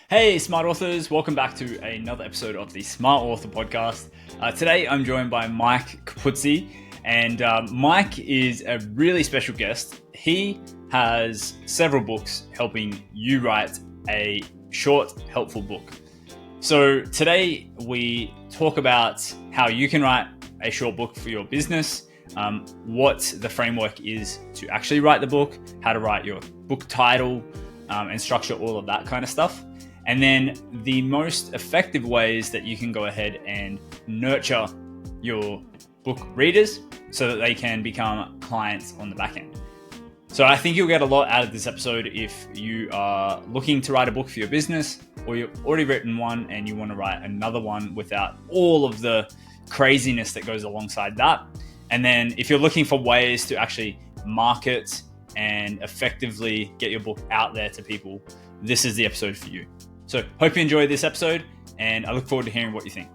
Hey, smart authors, welcome back to another episode of the Smart Author Podcast. Today I'm joined by Mike Capuzzi, and Mike is a really special guest. He has several books helping you write a short, helpful book. So today we talk about how you can write a short book for your business, what the framework is to actually write the book, how to write your book title, and structure all of that kind of stuff. And then the most effective ways that you can go ahead and nurture your book readers so that they can become clients on the back end. So I think you'll get a lot out of this episode if you are looking to write a book for your business, or you've already written one and you want to write another one without all of the craziness that goes alongside that. And then if you're looking for ways to actually market and effectively get your book out there to people, this is the episode for you. So hope you enjoyed this episode, and I look forward to hearing what you think.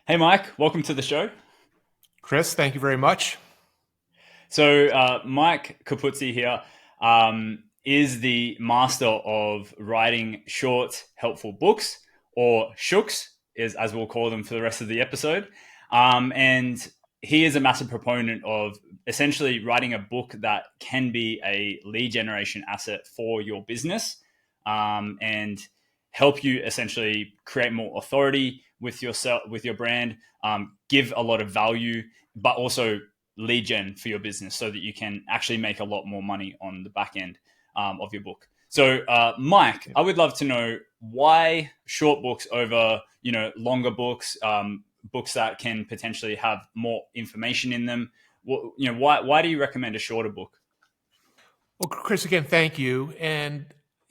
Hey, Mike, welcome to the show. Chris, thank you very much. So Mike Capuzzi here is the master of writing short, helpful books, or shooks, as we'll call them for the rest of the episode. And he is a massive proponent of essentially writing a book that can be a lead generation asset for your business, and help you essentially create more authority with yourself, with your brand, give a lot of value, but also lead gen for your business so that you can actually make a lot more money on the back end of your book. So, Mike, I would love to know why short books over, longer books, books that can potentially have more information in them. Why do you recommend a shorter book? Well, Chris, again, thank you. And,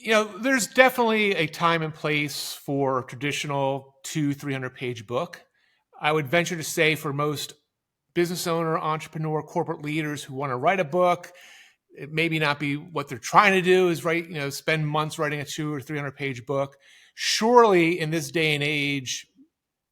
there's definitely a time and place for a traditional 200-300 page book. I would venture to say for most business owner, entrepreneur, corporate leaders who want to write a book, it maybe not be what they're trying to do is spend months writing a 200 or 300 page book. Surely in this day and age,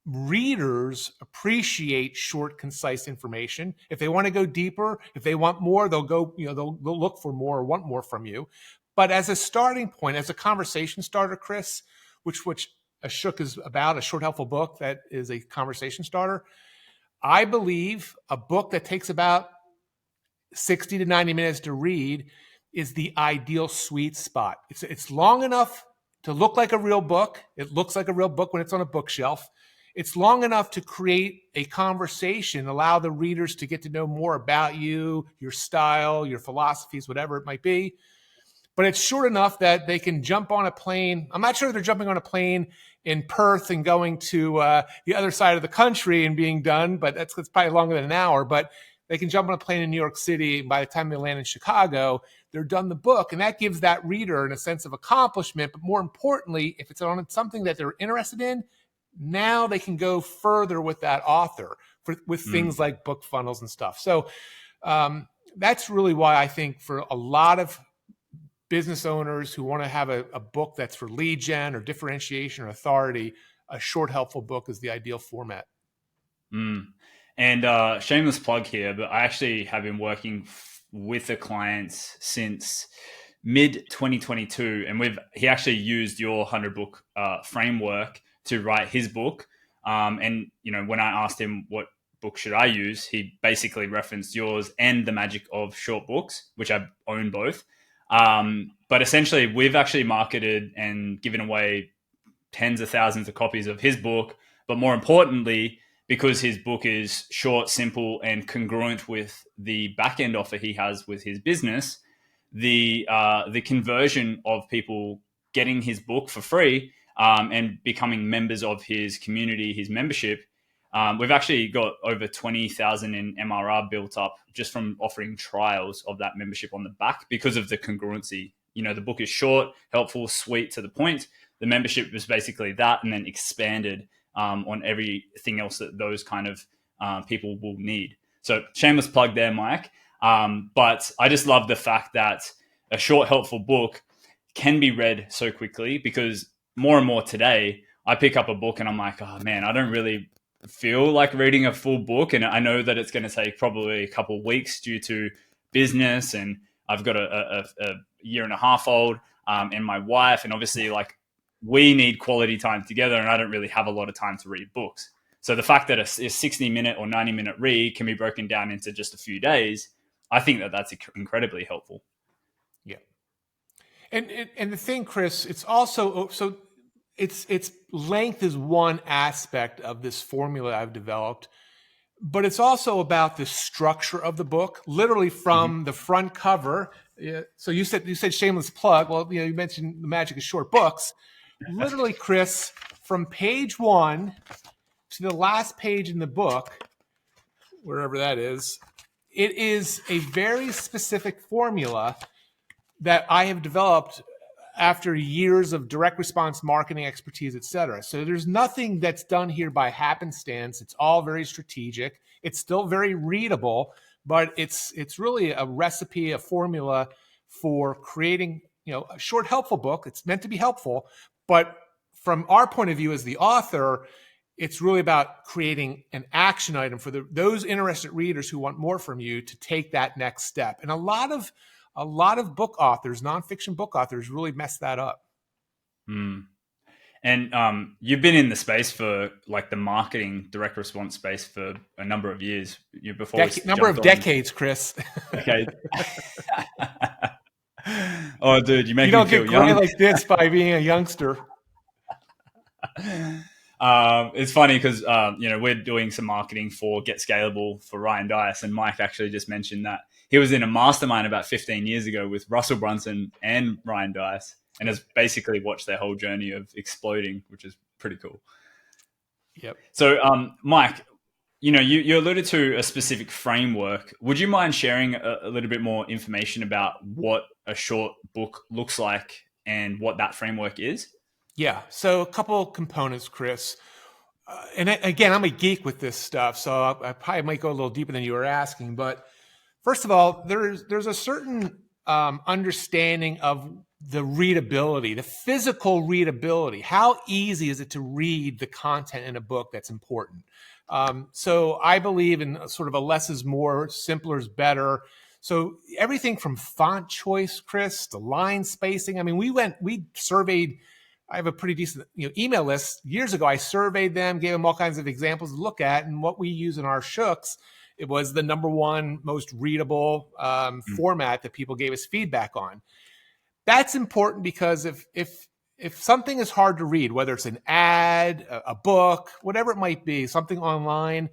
readers appreciate short, concise information. If they want to go deeper, if they want more, they'll go, they'll look for more or want more from you. But as a starting point, as a conversation starter, Chris, which a shook is about, a short, helpful book that is a conversation starter, I believe a book that takes about 60 to 90 minutes to read is the ideal sweet spot. It's long enough to look like a real book. It looks like a real book when it's on a bookshelf. It's long enough to create a conversation, allow the readers to get to know more about you, your style, your philosophies, whatever it might be. But it's short enough that they can jump on a plane. I'm not sure they're jumping on a plane in Perth and going to the other side of the country and being done, but that's probably longer than an hour. But they can jump on a plane in New York City, and by the time they land in Chicago, they're done the book. And that gives that reader a sense of accomplishment. But more importantly, if it's on something that they're interested in, now they can go further with that author with things like book funnels and stuff. So that's really why I think for a lot of business owners who want to have a book that's for lead gen or differentiation or authority, a short, helpful book is the ideal format. And shameless plug here, but I actually have been working with the clients since mid 2022, and he actually used your 100 book framework to write his book. And when I asked him what book should I use, he basically referenced yours and the magic of short books, which I own both. But essentially, we've actually marketed and given away tens of thousands of copies of his book. But more importantly, because his book is short, simple, and congruent with the back-end offer he has with his business, the conversion of people getting his book for free and becoming members of his community, his membership, we've actually got over 20,000 in MRR built up just from offering trials of that membership on the back because of the congruency. The book is short, helpful, sweet, to the point. The membership was basically that, and then expanded on everything else that those kind of people will need. So shameless plug there, Mike. But I just love the fact that a short, helpful book can be read so quickly because more and more today, I pick up a book and I'm like, oh man, I don't really feel like reading a full book. And I know that it's going to take probably a couple of weeks due to business. And I've got a year and a half old and my wife. And obviously, like, we need quality time together. And I don't really have a lot of time to read books. So the fact that a 60-minute or 90-minute read can be broken down into just a few days, I think that that's incredibly helpful. Yeah. And the thing, Chris, it's also so it's length is one aspect of this formula I've developed, but it's also about the structure of the book, literally from the front cover. So you said shameless plug. Well, you mentioned the magic of short books. Literally, Chris, from page 1 to the last page in the book, wherever that is, it is a very specific formula that I have developed after years of direct response marketing expertise, et cetera. So there's nothing that's done here by happenstance. It's all very strategic. It's still very readable, but it's really a recipe, a formula for creating, a short, helpful book. It's meant to be helpful, but from our point of view as the author, it's really about creating an action item for those interested readers who want more from you to take that next step. And a lot of book authors, nonfiction book authors, really mess that up. And you've been in the space for, like, the marketing direct response space for a number of years. Number of decades, Chris. Okay. Oh, dude, you make you me don't feel get young. gray like this by being a youngster. It's funny because we're doing some marketing for Get Scalable for Ryan Dias, and Mike actually just mentioned that he was in a mastermind about 15 years ago with Russell Brunson and Ryan Dias, and has basically watched their whole journey of exploding, which is pretty cool. Yep. So, Mike, you alluded to a specific framework. Would you mind sharing a little bit more information about what a short book looks like and what that framework is? Yeah. So a couple components, Chris. And again, I'm a geek with this stuff, so I probably might go a little deeper than you were asking. But first of all, there's a certain understanding of the readability, the physical readability. How easy is it to read the content in a book that's important? So I believe in sort of a less is more, simpler is better. So everything from font choice, Chris, to line spacing. I mean, we surveyed. I have a pretty decent email list. Years ago, I surveyed them, gave them all kinds of examples to look at, and what we use in our shooks, it was the number one most readable format that people gave us feedback on. That's important because if something is hard to read, whether it's an ad, a book, whatever it might be, something online,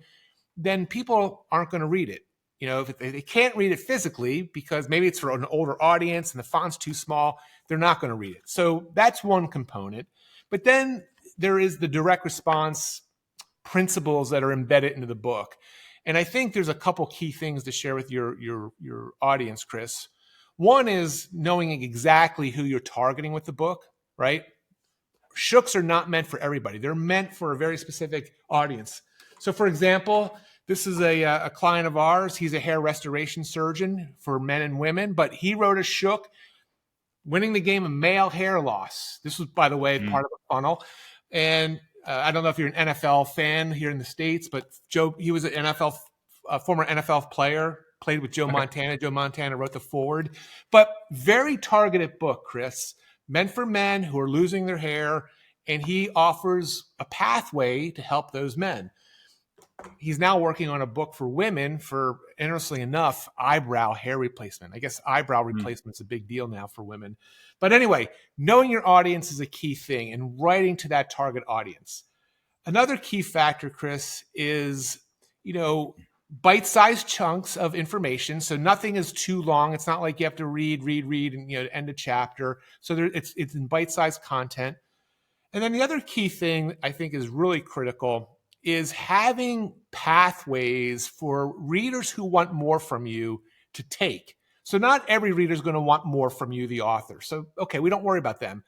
then people aren't going to read it. If they can't read it physically because maybe it's for an older audience and the font's too small, they're not going to read it. So that's one component. But then there is the direct response principles that are embedded into the book. And I think there's a couple key things to share with your audience, Chris. One is knowing exactly who you're targeting with the book, right? Shooks are not meant for everybody. They're meant for a very specific audience. So for example, this is a client of ours. He's a hair restoration surgeon for men and women, but he wrote a shook, winning the game of male hair loss. This was, by the way, part of the funnel. And I don't know if you're an NFL fan here in the States, but he was a former NFL player, played with Joe Montana. Joe Montana wrote the foreword. But very targeted book, Chris, meant for men who are losing their hair, and he offers a pathway to help those men. He's now working on a book for women for, interestingly enough, eyebrow hair replacement. I guess eyebrow replacement is a big deal now for women. But anyway, knowing your audience is a key thing and writing to that target audience. Another key factor, Chris, is, bite-sized chunks of information. So nothing is too long. It's not like you have to read and, end a chapter. So it's in bite-sized content. And then the other key thing I think is really critical is having pathways for readers who want more from you to take. So not every reader is going to want more from you, the author. So, okay, we don't worry about them.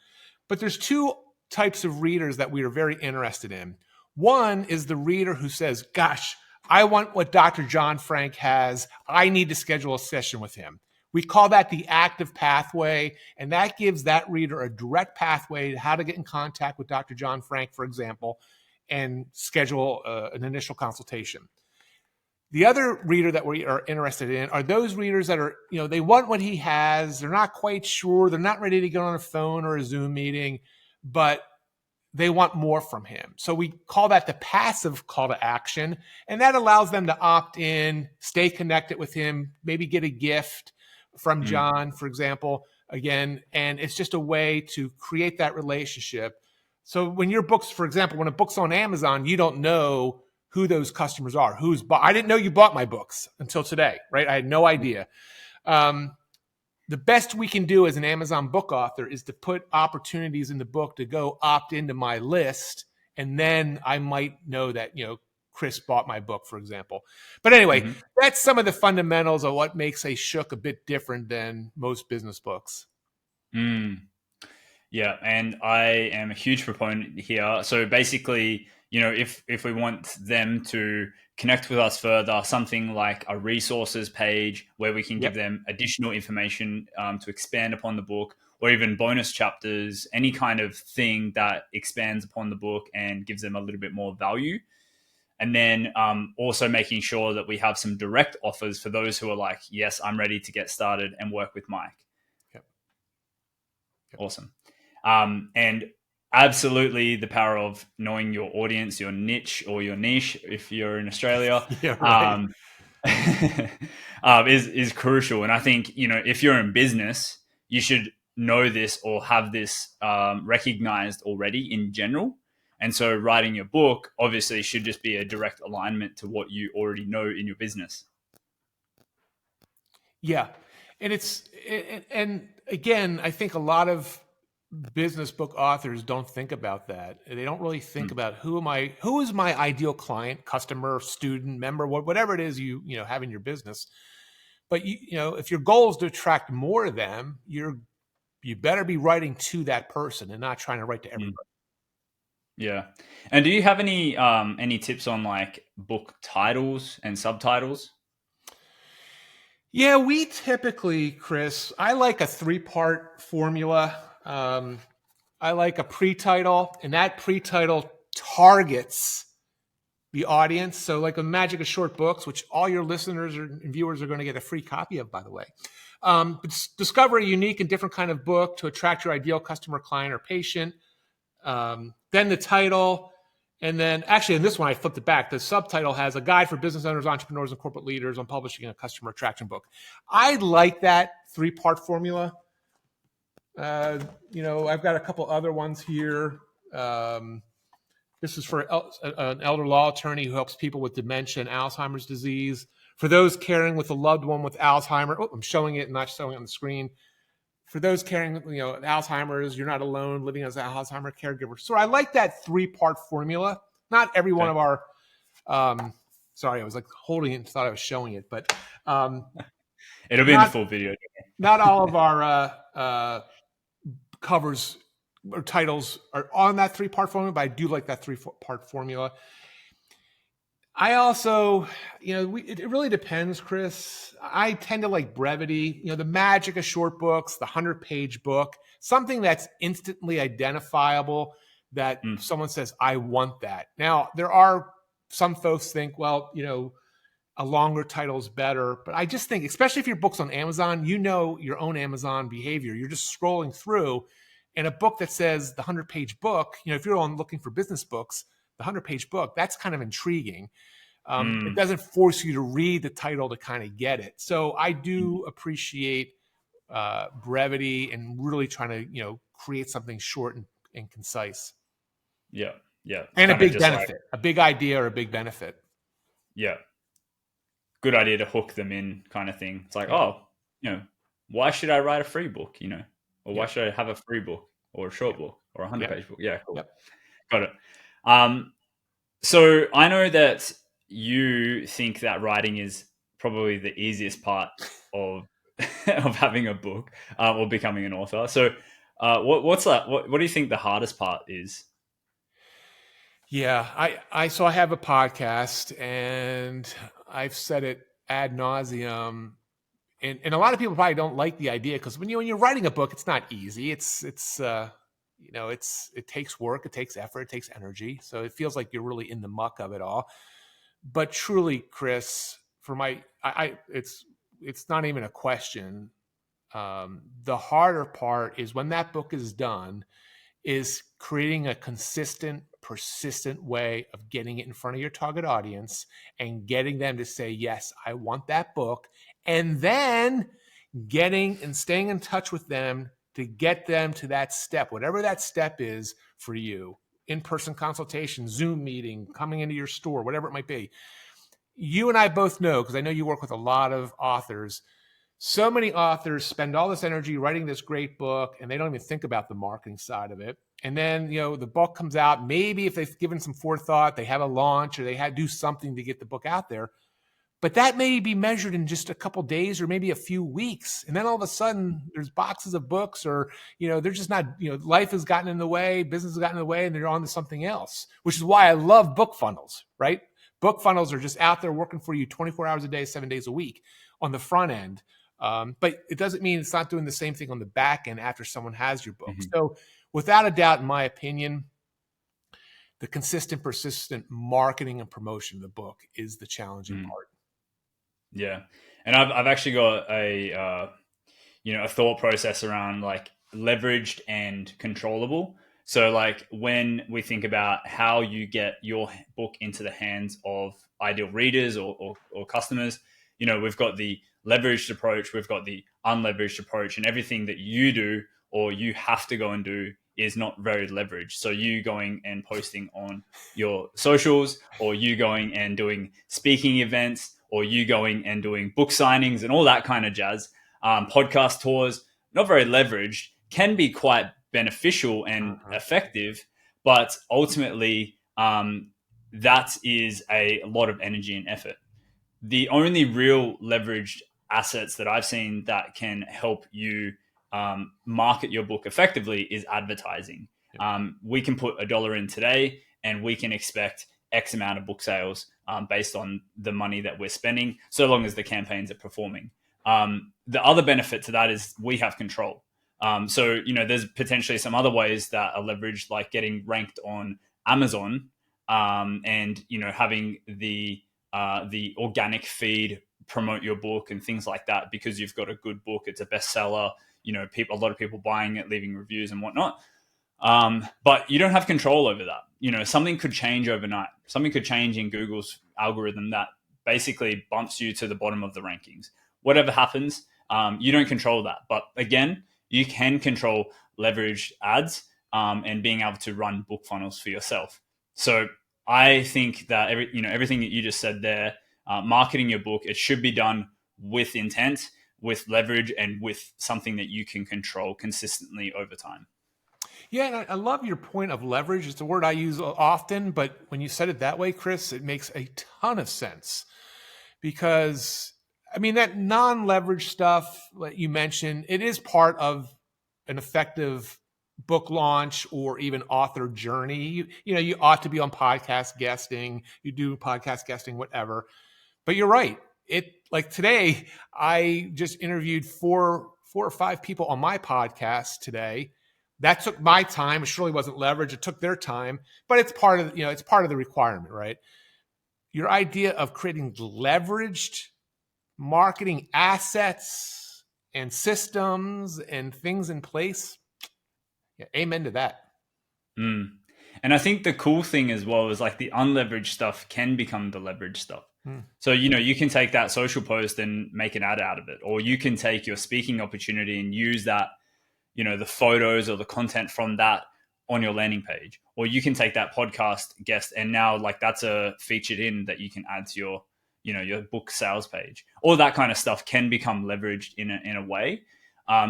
But there's two types of readers that we are very interested in. One is the reader who says, gosh, I want what Dr. John Frank has. I need to schedule a session with him. We call that the active pathway, and that gives that reader a direct pathway to how to get in contact with Dr. John Frank, for example, and schedule an initial consultation. The other reader that we are interested in are those readers that are, they want what he has. They're not quite sure. They're not ready to get on a phone or a Zoom meeting, but they want more from him. So we call that the passive call to action. And that allows them to opt in, stay connected with him, maybe get a gift from John, for example, again. And it's just a way to create that relationship. So when your books, for example, when a book's on Amazon, you don't know who those customers are. I didn't know you bought my books until today, right? I had no idea. The best we can do as an Amazon book author is to put opportunities in the book to go opt into my list. And then I might know that, Chris bought my book, for example. But anyway, that's some of the fundamentals of what makes a Shook a bit different than most business books. Yeah, and I am a huge proponent here. So basically, if we want them to connect with us further, something like a resources page where we can give them additional information to expand upon the book, or even bonus chapters, any kind of thing that expands upon the book and gives them a little bit more value. And then also making sure that we have some direct offers for those who are like, yes, I'm ready to get started and work with Mike. Yep. Awesome. And absolutely the power of knowing your audience, your niche or your niche, if you're in Australia, is crucial. And I think, if you're in business, you should know this or have this recognized already in general. And so writing your book obviously should just be a direct alignment to what you already know in your business. Yeah. And again, I think a lot of business book authors don't think about that. They don't really think about who is my ideal client, customer, student, member, whatever it is you have in your business. But if your goal is to attract more of them, you better be writing to that person and not trying to write to everybody. Yeah. And do you have any tips on like book titles and subtitles? Yeah, we typically, Chris, I like a 3-part formula. I like a pre-title, and that pre-title targets the audience. So like a Magic of Short Books, which all your listeners and viewers are going to get a free copy of, by the way. Discover a unique and different kind of book to attract your ideal customer, client, or patient. Then the title. And then actually in this one, I flipped it back. The subtitle has a guide for business owners, entrepreneurs, and corporate leaders on publishing a customer attraction book. I like that 3-part formula. I've got a couple other ones here. This is for an elder law attorney who helps people with dementia and Alzheimer's disease. For those caring with a loved one with Alzheimer's, I'm showing it and not showing it on the screen. For those caring, Alzheimer's, you're not alone living as an Alzheimer caregiver. So I like that 3-part formula. Not every one of our, sorry, I was like holding it and thought I was showing it, but it'll be in the full video. Not all of our covers or titles are on that 3-part formula, but I do like that 3-part formula. I also, it really depends, Chris. I tend to like brevity, the magic of short books, the 100-page book, something that's instantly identifiable that someone says, I want that. Now, there are some folks think, well, a longer title is better. But I just think, especially if your book's on Amazon, your own Amazon behavior. You're just scrolling through, and a book that says the 100-page book, if you're looking for business books, the 100-page book, that's kind of intriguing. It doesn't force you to read the title to kind of get it. So I do appreciate brevity and really trying to, create something short and concise. Yeah. Yeah. And a big benefit, a big idea or a big benefit. Yeah. Good idea to hook them in kind of thing. It's like, why should I write a free book, or why should I have a free book or a short book or a 100-page book? Yeah, cool. Yep. Got it. So I know that you think that writing is probably the easiest part of of having a book or becoming an author. So what's that? What do you think the hardest part is? Yeah, I have a podcast, and I've said it ad nauseum. And a lot of people probably don't like the idea because when you're writing a book, it's not easy. It takes work, it takes effort, it takes energy. So it feels like you're really in the muck of it all. But truly, Chris, for it's not even a question. The harder part is when that book is done, is creating a consistent, persistent way of getting it in front of your target audience and getting them to say, yes, I want that book. And then getting and staying in touch with them to get them to that step, whatever that step is for you, in-person consultation, Zoom meeting, coming into your store, whatever it might be. You and I both know, because I know you work with a lot of authors, so many authors spend all this energy writing this great book and they don't even think about the marketing side of it. And then, the book comes out. Maybe if they've given some forethought, they have a launch or they do something to get the book out there. But that may be measured in just a couple days or maybe a few weeks. And then all of a sudden there's boxes of books or, they're just not, life has gotten in the way, business has gotten in the way, and they're on to something else, which is why I love book funnels, right? Book funnels are just out there working for you 24 hours a day, 7 days a week on the front end. But it doesn't mean it's not doing the same thing on the back end after someone has your book. Mm-hmm. So without a doubt, in my opinion, the consistent, persistent marketing and promotion of the book is the challenging part. Yeah. And I've actually got a thought process around like leveraged and controllable. So like when we think about how you get your book into the hands of ideal readers or customers, we've got the leveraged approach, we've got the unleveraged approach, and everything that you do or you have to go and do is not very leveraged. So you going and posting on your socials, or you going and doing speaking events, or you going and doing book signings and all that kind of jazz, podcast tours, not very leveraged, can be quite beneficial and effective, but ultimately that is a lot of energy and effort. The only real leveraged assets that I've seen that can help you market your book effectively is advertising. We can put $1 in today and we can expect X amount of book sales based on the money that we're spending, so long as the campaigns are performing. The other benefit to that is we have control. So, there's potentially some other ways that are leveraged, like getting ranked on Amazon and, having the organic feed promote your book and things like that, because you've got a good book, it's a bestseller, a lot of people buying it, leaving reviews and whatnot. But you don't have control over that. Something could change overnight. Something could change in Google's algorithm that basically bumps you to the bottom of the rankings. Whatever happens, you don't control that. But again, you can control leveraged ads and being able to run book funnels for yourself. So I think that everything that you just said there, marketing your book, it should be done with intent, with leverage, and with something that you can control consistently over time. Yeah, and I love your point of leverage. It's a word I use often, but when you said it that way, Chris, it makes a ton of sense. Because, that non-leverage stuff that you mentioned, it is part of an effective book launch or even author journey. You ought to be on podcast guesting. You do podcast guesting, whatever. But you're right. Like today, I just interviewed four or five people on my podcast today. That took my time. It surely wasn't leverage. It took their time, but it's part of it's part of the requirement, right? Your idea of creating leveraged marketing assets and systems and things in place. Yeah, amen to that. And I think the cool thing as well is like the unleveraged stuff can become the leveraged stuff. So, you can take that social post and make an ad out of it, or you can take your speaking opportunity and use that, the photos or the content from that on your landing page, or you can take that podcast guest and now like that's a featured in that you can add to your, your book sales page. All that kind of stuff can become leveraged in a way.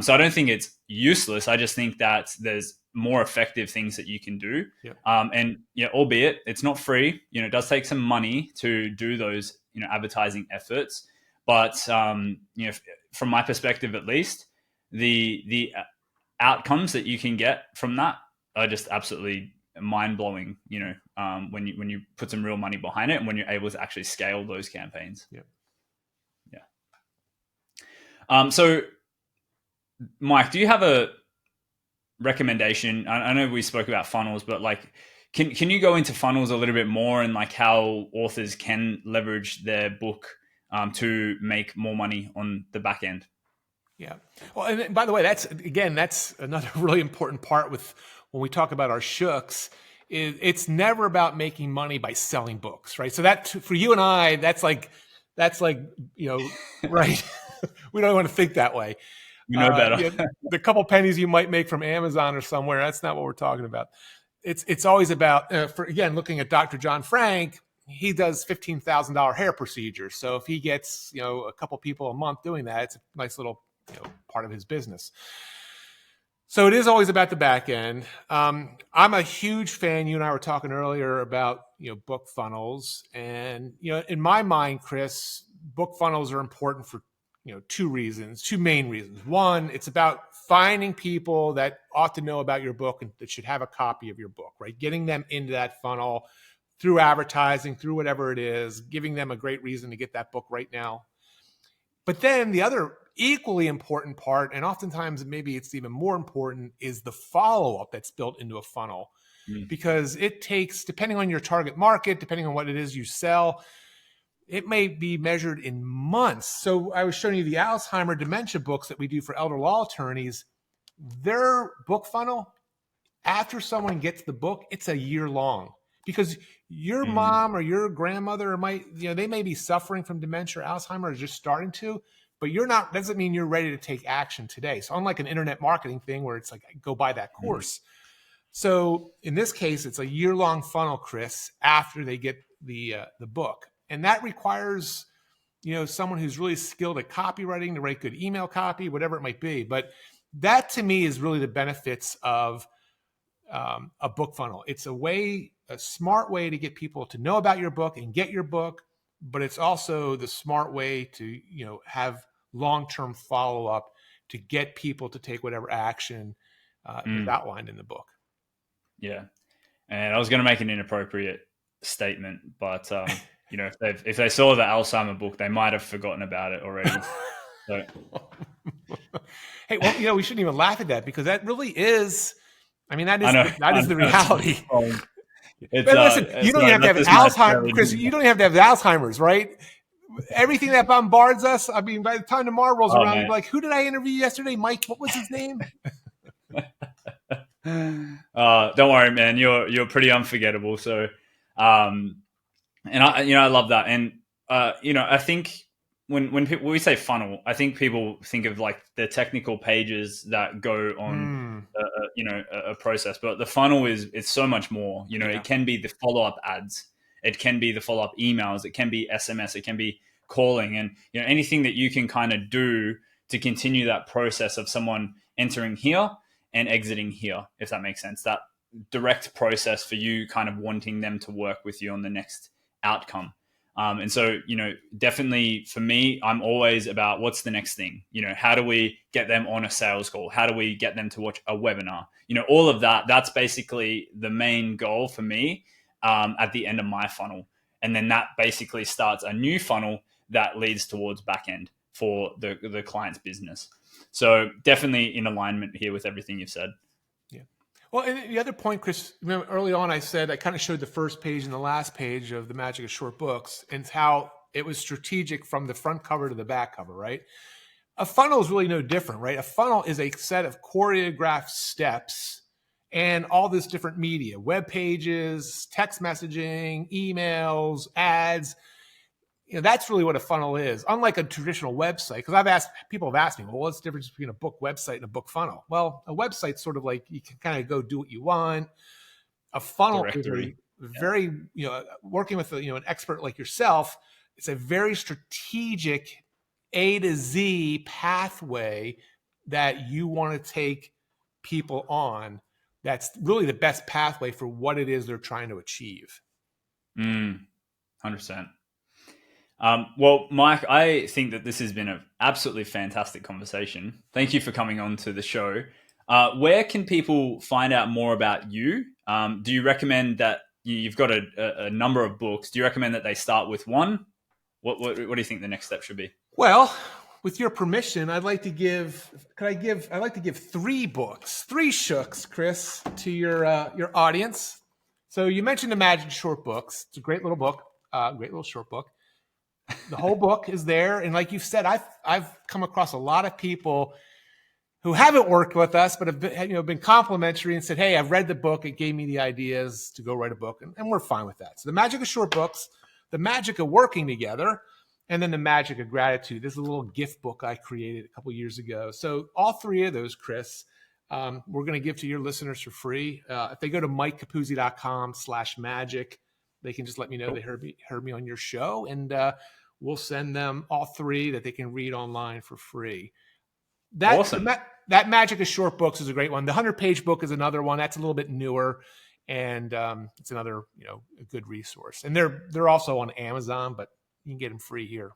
So I don't think it's useless. I just think that there's more effective things that you can do. Yep. And albeit it's not free, it does take some money to do those, advertising efforts. But, from my perspective, at least, the outcomes that you can get from that are just absolutely mind blowing, when you put some real money behind it and when you're able to actually scale those campaigns. Yep. Yeah. So, Mike, do you have a recommendation? I know we spoke about funnels, but like, can you go into funnels a little bit more and like how authors can leverage their book to make more money on the back end? Yeah. Well, and by the way, that's another really important part with when we talk about our shooks. It's never about making money by selling books, right? So that for you and I, that's like right. We don't want to think that way. You know better. The couple pennies you might make from Amazon or somewhere, that's not what we're talking about. It's always about for again looking at Dr. John Frank. He does $15,000 hair procedures. So if he gets a couple people a month doing that, it's a nice little part of his business. So it is always about the back end. I'm a huge fan. You and I were talking earlier about book funnels, and in my mind, Chris, book funnels are important for two main reasons. One, it's about finding people that ought to know about your book and that should have a copy of your book, right? Getting them into that funnel through advertising, through whatever it is, giving them a great reason to get that book right now. But then the other equally important part, and oftentimes maybe it's even more important, is the follow-up that's built into a funnel. Because it takes, depending on your target market, depending on what it is you sell, it may be measured in months. So I was showing you the Alzheimer dementia books that we do for elder law attorneys. Their book funnel, after someone gets the book, it's a year long. Because your mom or your grandmother they may be suffering from dementia or Alzheimer or just starting to, but doesn't mean you're ready to take action today. So unlike an internet marketing thing where it's like, go buy that course. So in this case, it's a year-long funnel, Chris, after they get the book. And that requires, someone who's really skilled at copywriting to write good email copy, whatever it might be. But that to me is really the benefits of a book funnel. It's a smart way to get people to know about your book and get your book, but it's also the smart way to, have long-term follow-up to get people to take whatever action is outlined in the book. Yeah. And I was going to make an inappropriate statement, but if they saw the Alzheimer book, they might have forgotten about it already. So. Hey, well, we shouldn't even laugh at that because that really is. I mean, that is the reality. Listen, you don't even have to have Alzheimer's, Chris. You don't even have to have Alzheimer's, right? Everything that bombards us. I mean, by the time tomorrow rolls around, you're like, "Who did I interview yesterday, Mike? What was his name?" Don't worry, man. You're pretty unforgettable. So, and I love that. And I think when we say funnel, I think people think of like the technical pages that go on, a process. But the funnel it's so much more. It can be the follow up ads, it can be the follow up emails, it can be SMS, it can be calling, and anything that you can kind of do to continue that process of someone entering here and exiting here, if that makes sense. That direct process for you kind of wanting them to work with you on the next outcome. And so, definitely for me, I'm always about what's the next thing. How do we get them on a sales call? How do we get them to watch a webinar? All of that, that's basically the main goal for me at the end of my funnel. And then that basically starts a new funnel that leads towards back end for the client's business. So definitely in alignment here with everything you've said. Yeah. Well, and the other point, Chris, remember early on I said I kind of showed the first page and the last page of The Magic of Short Books and how it was strategic from the front cover to the back cover, right? A funnel is really no different, right? A funnel is a set of choreographed steps and all this different media, web pages, text messaging, emails, ads. That's really what a funnel is, unlike a traditional website. Because people have asked me, well, what's the difference between a book website and a book funnel? Well, a website's sort of like you can kind of go do what you want. A funnel Directory. is very, working with an expert like yourself, it's a very strategic A to Z pathway that you want to take people on. That's really the best pathway for what it is they're trying to achieve. 100%. Well, Mike, I think that this has been an absolutely fantastic conversation. Thank you for coming on to the show. Where can people find out more about you? Do you recommend that you've got a number of books? Do you recommend that they start with one? What do you think the next step should be? Well, with your permission, I'd like to give 3 books, 3 shooks, Chris, to your audience. So you mentioned the Magic Short Books. It's a great little book, great little short book. The whole book is there, and like you said, I've come across a lot of people who haven't worked with us, but have been complimentary and said, "Hey, I've read the book. It gave me the ideas to go write a book," and we're fine with that. So the magic of short books, the magic of working together, and then the magic of gratitude. This is a little gift book I created a couple years ago. So all 3 of those, Chris, we're going to give to your listeners for free. If they go to mikecapuzzi.com/magic, they can just let me know they heard me on your show, and we'll send them all 3 that they can read online for free. Awesome. That Magic of Short Books is a great one. The 100-page book is another one that's a little bit newer, and it's another a good resource. And they're also on Amazon, but you can get them free here.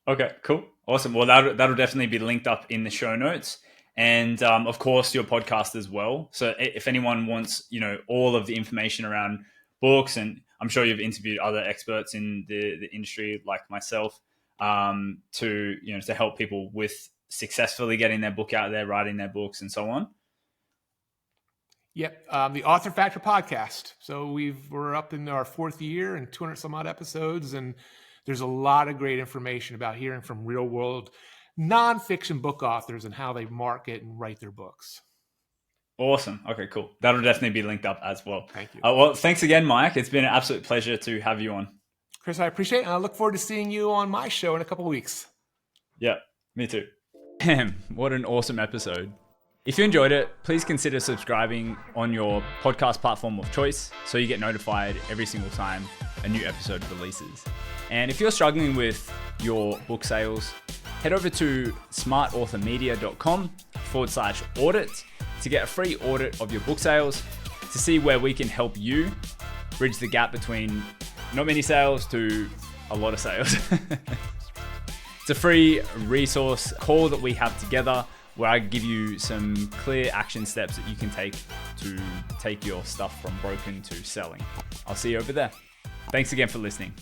Okay, cool, awesome. Well, that'll definitely be linked up in the show notes, and of course your podcast as well. So if anyone wants all of the information around books, and I'm sure you've interviewed other experts in the industry like myself, to help people with successfully getting their book out there, writing their books, and so on. Yep, the Author Factor podcast. So we're up in our 4th year and 200 some odd episodes, and there's a lot of great information about hearing from real world nonfiction book authors and how they market and write their books. Awesome. Okay, cool. That'll definitely be linked up as well. Thank you. Well, thanks again, Mike. It's been an absolute pleasure to have you on. Chris, I appreciate it. And I look forward to seeing you on my show in a couple of weeks. Yeah, me too. Damn, what an awesome episode. If you enjoyed it, please consider subscribing on your podcast platform of choice so you get notified every single time a new episode releases. And if you're struggling with your book sales, head over to smartauthormedia.com/audit to get a free audit of your book sales, to see where we can help you bridge the gap between not many sales to a lot of sales. It's a free resource call that we have together where I give you some clear action steps that you can take to take your stuff from broken to selling. I'll see you over there. Thanks again for listening.